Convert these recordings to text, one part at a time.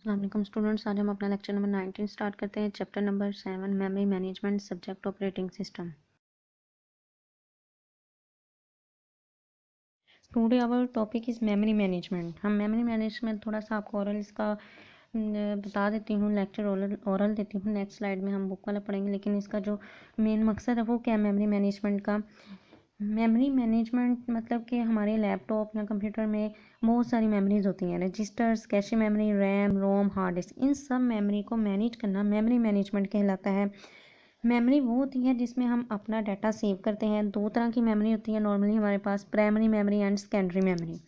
अस्सलाम वालेकुम स्टूडेंट्स, आज हम अपना लेक्चर नंबर 19 स्टार्ट करते हैं। Chapter number 7 memory management subject operating system. Today our topic is memory management. हम मेमोरी मैनेजमेंट थोड़ा सा आपको ओरल इसका बता देती हूँ, लेक्चर ओरल देती हूँ। नेक्स्ट स्लाइड में हम बुक वाला पढ़ेंगे, लेकिन इसका जो मेन मकसद है वो क्या है मेमोरी मैनेजमेंट का। मेमोरी मैनेजमेंट मतलब कि हमारे लैपटॉप या कंप्यूटर में बहुत सारी मेमोरीज होती हैं, रजिस्टर्स, कैशे मेमोरी, रैम, रोम, हार्ड डिस्क। इन सब मेमोरी को मैनेज करना मेमोरी मैनेजमेंट कहलाता है। मेमोरी वो होती है जिसमें हम अपना डाटा सेव करते हैं। दो तरह की मेमोरी होती है नॉर्मली हमारे पास, primary memory and secondary memory.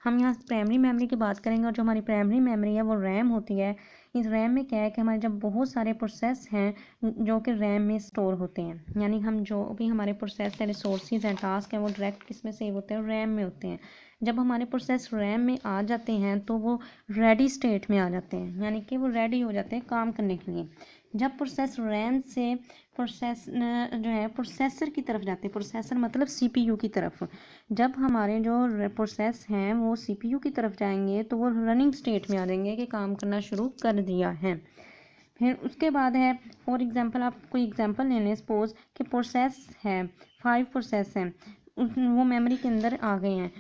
हम यहाँ प्राइमरी मेमोरी की बात करेंगे, और जो हमारी प्राइमरी मेमोरी है वो रैम होती है। इस रैम में क्या है कि हमारे जब बहुत सारे प्रोसेस हैं जो कि रैम में स्टोर होते हैं, यानी हम जो भी हमारे प्रोसेस है, रिसोर्सेज हैं, टास्क हैं, वो डायरेक्ट किस में सेव होते हैं, रैम में होते हैं। जब हमारे प्रोसेस रैम में आ जाते हैं तो वो रेडी स्टेट में आ जाते हैं, यानी कि वो रेडी हो जाते हैं काम करने के लिए। जब प्रोसेस रैम से प्रोसेस जो है प्रोसेसर की तरफ जाते हैं, प्रोसेसर मतलब सीपीयू की तरफ, जब हमारे जो प्रोसेस हैं वो सीपीयू की तरफ जाएंगे तो वो रनिंग स्टेट में आ जाएंगे कि काम करना शुरू कर दिया है। फिर उसके बाद है, फॉर एग्जांपल आप कोई एग्जांपल ले लें, सपोज कि प्रोसेस है, 5 प्रोसेस हैं, वो मेमोरी के अंदर आ गए हैं।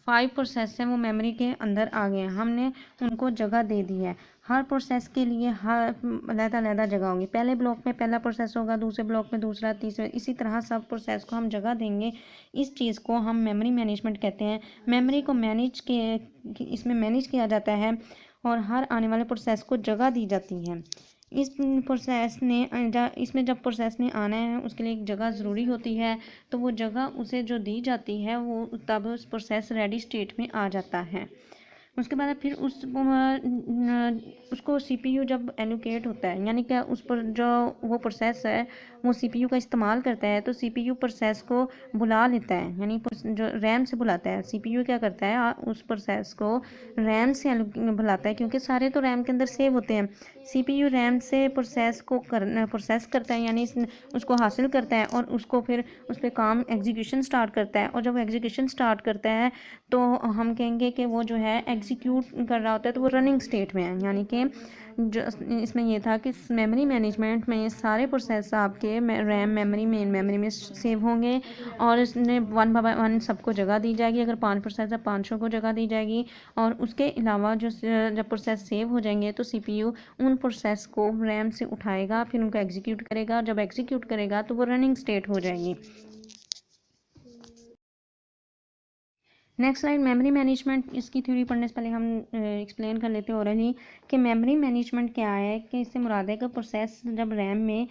5 प्रोसेस हैं, वो मेमोरी के अंदर आ गए हैं, हमने उनको जगह दे दी है। हर प्रोसेस के लिए हर अलग-अलग जगह होगी। पहले ब्लॉक में पहला प्रोसेस होगा, दूसरे ब्लॉक में दूसरा, तीसरा, इसी तरह सब प्रोसेस को हम जगह देंगे। इस चीज़ को हम मेमोरी मैनेजमेंट कहते हैं। मेमोरी को इसमें मैनेज किया जाता है और हर आने वाले प्रोसेस को जगह दी जाती है। इसमें जब प्रोसेस ने आना है उसके लिए एक जगह ज़रूरी होती है, तो वो जगह उसे जो दी जाती है वो तब उस प्रोसेस रेडी स्टेट में आ जाता है। उसके बाद फिर उसको सीपीयू जब एलोकेट होता है, यानी कि उस पर जो वो प्रोसेस है वो सीपीयू का इस्तेमाल करता है, तो सीपीयू प्रोसेस को बुला लेता है, यानी जो रैम से बुलाता है। सीपीयू क्या करता है, उस प्रोसेस को रैम से बुलाता है, क्योंकि सारे तो रैम के अंदर सेव होते हैं। सीपीयू रैम से प्रोसेस करता है, यानी उसको हासिल करता है और उसको फिर उस पर काम एग्जीक्यूशन स्टार्ट करता है। और जब एग्जीक्यूशन स्टार्ट करता है तो हम कहेंगे कि वो जो है एग्जीक्यूट कर रहा होता है, तो वो रनिंग स्टेट में है। यानी कि जो इसमें ये था कि मेमोरी मैनेजमेंट में ये सारे प्रोसेस आपके रैम मेमोरी, मेन मेमोरी में सेव होंगे और इसने 1 बाय 1 सबको जगह दी जाएगी। अगर 5 प्रोसेस है, 500 को जगह दी जाएगी। और उसके अलावा जब प्रोसेस सेव हो जाएंगे तो सीपीयू उन प्रोसेस को रैम से उठाएगा, फिर उनको एग्जीक्यूट करेगा। जब एग्जीक्यूट करेगा तो वो रनिंग स्टेट हो जाएगी। Next slide, memory management. इसकी थ्योरी पढ़ने से पहले हम एक्सप्लेन कर लेते हैं ओरली कि मेमोरी मैनेजमेंट क्या है। कि इससे मुराद है कि प्रोसेस जब रैम में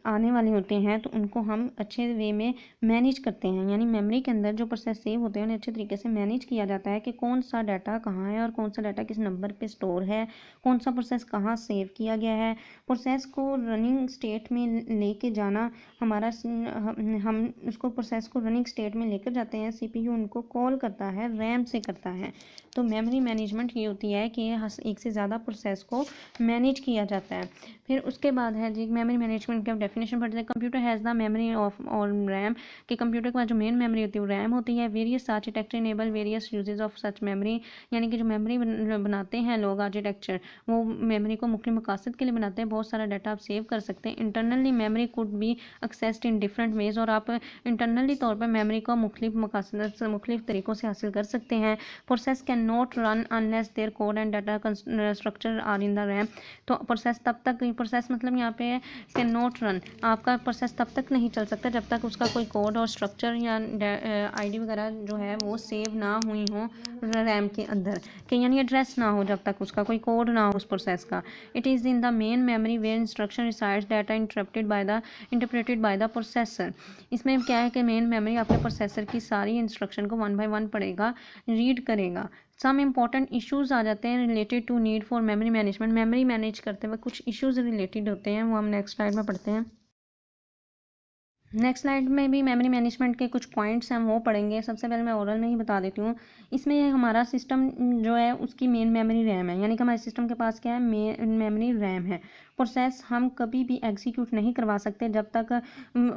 आने वाले होते हैं तो उनको हम अच्छे वे में मैनेज करते हैं, यानी मेमोरी के अंदर जो प्रोसेस सेव होते हैं उन्हें अच्छे तरीके से मैनेज किया जाता है कि कौन सा डाटा कहाँ है और कौन सा डाटा किस नंबर पर स्टोर है, कौन सा प्रोसेस कहाँ सेव किया गया है। प्रोसेस को रनिंग स्टेट में लेके जाना हमारा, हम उसको प्रोसेस को रनिंग स्टेट में लेकर जाते हैं, सीपीयू उनको कॉल करता है, रैम से करता है। तो मेमोरी मैनेजमेंट ये होती है कि एक से ज़्यादा प्रोसेस को मैनेज किया जाता है। फिर उसके बाद है जी मेमोरी मैनेजमेंट की डेफिनेशन पढ़ते हैं। Computer has the memory of और रैम, कि कंप्यूटर के पास जो मेन मेमोरी होती है वो रैम होती है। Various architecture enable various usages of such memory, यानी कि जो मेमोरी बनाते हैं लोग आर्किटेक्चर, वो मेमोरी को मुख्य मकासद के लिए बनाते हैं। बहुत सारा डाटा आप सेव कर सकते हैं। Internally memory could be accessed in different ways, और आप इंटरनली तौर पर मेमोरी को मुख्तलिफ मकासद से मुख्तलिफ तरीक़ों से हासिल कर सकते हैं। Process can not run unless their code and data structure are in the RAM. तो प्रोसेस मतलब यहाँ पे कैन नॉट रन, आपका प्रोसेस तब तक नहीं चल सकता जब तक उसका कोई कोड और स्ट्रक्चर या आईडी वगैरह जो है वो सेव ना हुई हो रैम के अंदर, कि यानी एड्रेस ना हो जब तक उसका कोई कोड ना हो उस प्रोसेस का। It is in the main memory where instruction resides data interpreted by the processor. इसमें क्या है कि मेन मेमोरी आपके प्रोसेसर की सारी इंस्ट्रक्शन को 1 बाय 1 पढ़ेगा, रीड करेगा। सम इम्पॉर्टेंट इश्यूज आ जाते हैं related to need for memory management. Memory manage करते हुए कुछ इश्यूज रिलेटेड होते हैं, वो हम नेक्स्ट स्लाइड में पढ़ते हैं। नेक्स्ट स्लाइड में भी मेमोरी मैनेजमेंट के कुछ पॉइंट्स हैं वो पढ़ेंगे। सबसे पहले मैं ओरल में ही बता देती हूँ। इसमें हमारा सिस्टम जो है उसकी मेन मेमोरी रैम है, यानी कि हमारे सिस्टम के पास क्या है, मेन मेमोरी रैम है। प्रोसेस हम कभी भी एग्जीक्यूट नहीं करवा सकते जब तक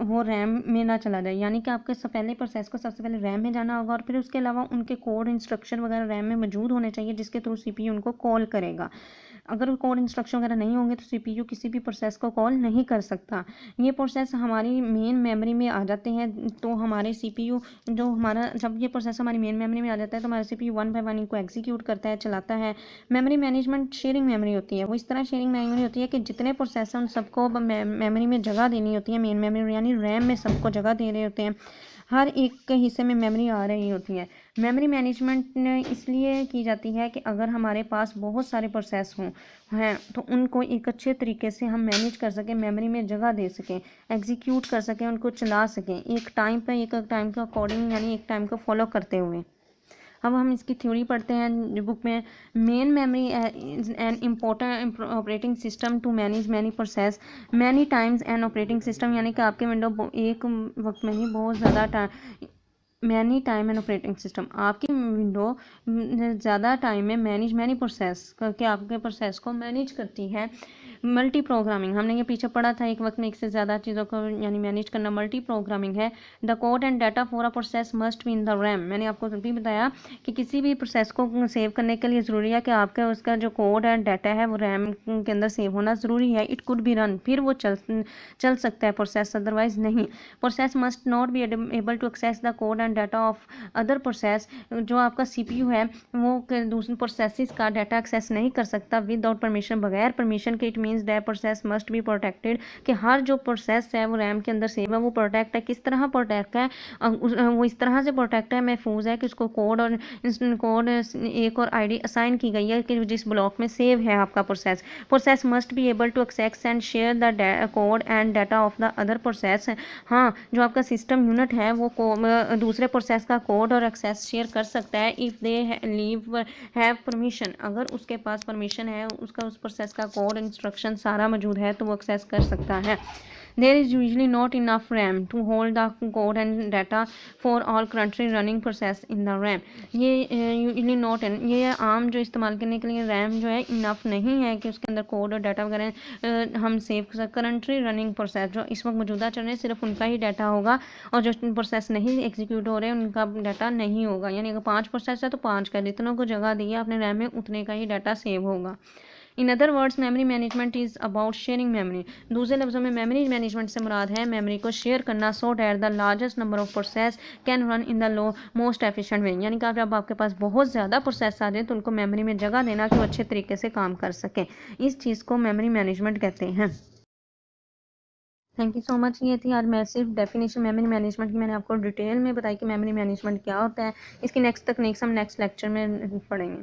वो रैम में ना चला जाए, यानी कि आपके पहले प्रोसेस को सबसे पहले रैम में जाना होगा और फिर उसके अलावा उनके कोड इंस्ट्रक्शन वगैरह रैम में मौजूद होने चाहिए जिसके थ्रू सीपीयू उनको कॉल करेगा। अगर कोड इंस्ट्रक्शन वगैरह नहीं होंगे तो सीपीयू किसी भी प्रोसेस को कॉल नहीं कर सकता। ये प्रोसेस हमारी मेन मेमोरी में आ जाते हैं तो हमारे सीपीयू जो हमारा जब ये प्रोसेस हमारी मेन मेमोरी में आ जाता है तो हमारा सीपीयू वन बाय वन इनको एग्जीक्यूट करता है, चलाता है। मेमोरी मैनेजमेंट शेयरिंग मेमोरी होती है। वो इस तरह शेयरिंग मेमोरी होती है कि जितने प्रोसेस हैं उन सबको मेमोरी में जगह देनी होती है, मेन मेमोरी यानी रैम में सबको जगह दे रहे होते हैं। हर एक के हिस्से में मेमोरी आ रही होती है। मेमोरी मैनेजमेंट इसलिए की जाती है कि अगर हमारे पास बहुत सारे प्रोसेस हों हैं तो उनको एक अच्छे तरीके से हम मैनेज कर सकें, मेमोरी में जगह दे सकें, एग्जीक्यूट कर सकें, उनको चला सकें एक टाइम पर, एक टाइम के अकॉर्डिंग, यानी एक टाइम को फॉलो करते हुए। अब हम इसकी थ्योरी पढ़ते हैं बुक में। Main memory is an important operating system to manage many process many times an operating system, यानी कि आपके विंडो एक वक्त में ही बहुत ज़्यादा many time and operating system, आपकी विंडो ज़्यादा टाइम में मैनी प्रोसेस करके आपके प्रोसेस को मैनेज करती है। मल्टी प्रोग्रामिंग हमने ये पीछे पढ़ा था, एक वक्त में एक से ज़्यादा चीज़ों को यानी मैनेज करना मल्टी प्रोग्रामिंग है। The code and data for a process must be in the RAM. मैंने आपको भी बताया कि किसी भी प्रोसेस को सेव करने के लिए ज़रूरी है कि आपका उसका जो कोड एंड डाटा है वो रैम के अंदर सेव होना ज़रूरी है। इट कुड बी रन, फिर वो चल सकता है प्रोसेस, अदरवाइज नहीं। Process must not be able to access the code and data of other process. जो आपका सीपीयू है वो दूसरे प्रोसेसेस का डाटा एक्सेस नहीं कर सकता विदाउट परमिशन, बगैर परमिशन के। It means that process must be protected, कि हर जो प्रोसेस है वो रैम के अंदर सेव है वो प्रोटेक्ट है। किस तरह प्रोटेक्ट है? वो इस तरह से प्रोटेक्ट है, महफूज है कि उसको कोड और एक और आईडी असाइन की गई है कि जिस ब्लॉक में सेव है आपका process. Process must be able to access and share the code and data of the other process. हाँ, जो आपका सिस्टम यूनिट है वो दूसरे प्रोसेस का कोड और एक्सेस शेयर कर सकता है if they leave have permission. अगर उसके पास परमिशन है, उसका उस प्रोसेस का कोड इंस्ट्रक्शन सारा मौजूद है तो वो एक्सेस कर सकता है। There is usually not enough RAM to hold the code and data for all currently running process in the RAM. ये usually not है, ये आम जो इस्तेमाल करने के लिए रैम जो है इनफ नहीं है कि उसके अंदर कोड और डाटा वगैरह हम सेव कर सकते। करंटली रनिंग प्रोसेस जो इस वक्त मौजूदा चल रहे हैं सिर्फ उनका ही डाटा होगा और जो प्रोसेस नहीं एग्जीक्यूट हो रहे हैं उनका डाटा नहीं होगा। यानी अगर 5 प्रोसेस है तो 5 का, जितनों को जगह दी है अपने रैम में उतने का ही डाटा सेव होगा। In other words memory management is about sharing memory. दूसरे लफ्जों में मेमोरी मैनेजमेंट से मुराद है मेमोरी को शेयर करना so that the largest number of process can run in the low most efficient way. यानी कि जब आपके पास बहुत ज़्यादा प्रोसेस आ जाए तो उनको मेमोरी में जगह देना कि वो अच्छे तरीके से काम कर सकें, इस चीज़ को मेमोरी मैनेजमेंट कहते हैं। Thank you so much. ये थी आज मैं सिर्फ डेफिनेशन मेमोरी मैनेजमेंट की मैंने आपको डिटेल में बताई कि मेमोरी मैनेजमेंट क्या होता है। इसकी नेक्स्ट तकनीक्स हम नेक्स्ट लेक्चर में पढ़ेंगे।